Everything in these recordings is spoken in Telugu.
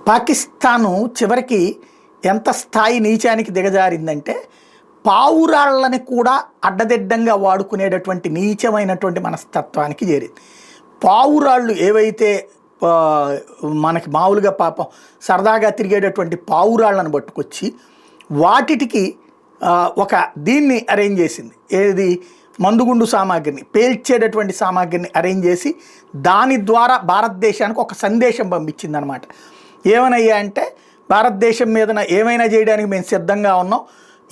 పాకిస్తాను చివరికి ఎంత స్థాయి నీచానికి దిగజారిందంటే పావురాళ్ళని కూడా అడ్డదిడ్డంగా వాడుకునేటటువంటి నీచమైనటువంటి మనస్తత్వానికి చేరింది. పావురాళ్ళు ఏవైతే మనకి మామూలుగా పాపం సరదాగా తిరిగేటటువంటి పావురాళ్ళను పట్టుకొచ్చి వాటికి ఒక దీన్ని అరేంజ్ చేసింది. ఏది మందుగుండు సామాగ్రిని పేల్చేటటువంటి సామాగ్రిని అరేంజ్ చేసి దాని ద్వారా భారతదేశానికి ఒక సందేశం పంపించింది అనమాట. ఏమనయ్యా అంటే భారతదేశం మీద ఏమైనా చేయడానికి మేము సిద్ధంగా ఉన్నాం,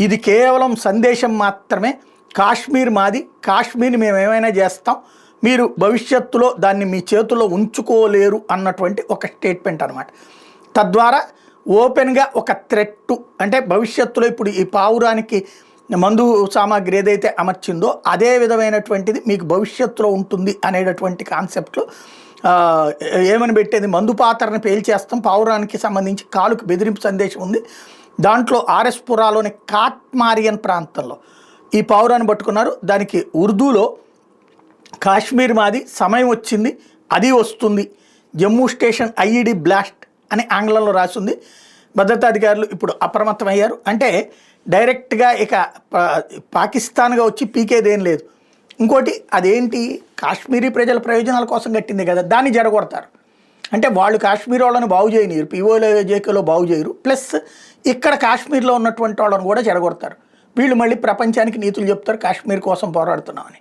ఇది కేవలం సందేశం మాత్రమే, కాశ్మీర్ మాది, కాశ్మీర్ని మేము ఏమైనా చేస్తాం, మీరు భవిష్యత్తులో దాన్ని మీ చేతుల్లో ఉంచుకోలేరు అన్నటువంటి ఒక స్టేట్మెంట్ అనమాట. తద్వారా ఓపెన్గా ఒక థ్రెట్, అంటే భవిష్యత్తులో ఇప్పుడు ఈ పావురానికి మందు సామాగ్రి ఏదైతే అమర్చిందో అదే విధమైనటువంటిది మీకు భవిష్యత్తులో ఉంటుంది అనేటటువంటి కాన్సెప్ట్లో ఏమని పెట్టేది, మందు పాత్రని పేల్చేస్తాం, పావురానికి సంబంధించి కాలుకు బెదిరింపు సందేశం ఉంది. దాంట్లో ఆర్ఎస్ పురాలోని కాట్మారియన్ ప్రాంతంలో ఈ పావురాన్ని పట్టుకున్నారు. దానికి ఉర్దూలో కాశ్మీర్ మాది, సమయం వచ్చింది, అది వస్తుంది, జమ్మూ స్టేషన్ ఐఈడి బ్లాస్ట్ అని ఆంగ్లంలో రాసింది. భద్రతాధికారులు ఇప్పుడు అప్రమత్తమయ్యారు. అంటే డైరెక్ట్గా ఇక పాకిస్తాన్గా వచ్చి పీకేదేం లేదు. ఇంకోటి అదేంటి, కాశ్మీరీ ప్రజల ప్రయోజనాల కోసం కట్టింది కదా, దాన్ని జరగొడతారు. అంటే వాళ్ళు కాశ్మీర్ వాళ్ళని బాగు చేయనీరు, పీఓలో జేకేలో బాగు చేయరు, ప్లస్ ఇక్కడ కాశ్మీర్లో ఉన్నటువంటి వాళ్ళని కూడా జరగొడతారు. వీళ్ళు మళ్ళీ ప్రపంచానికి నీతులు చెప్తారు కాశ్మీర్ కోసం పోరాడుతున్నామని.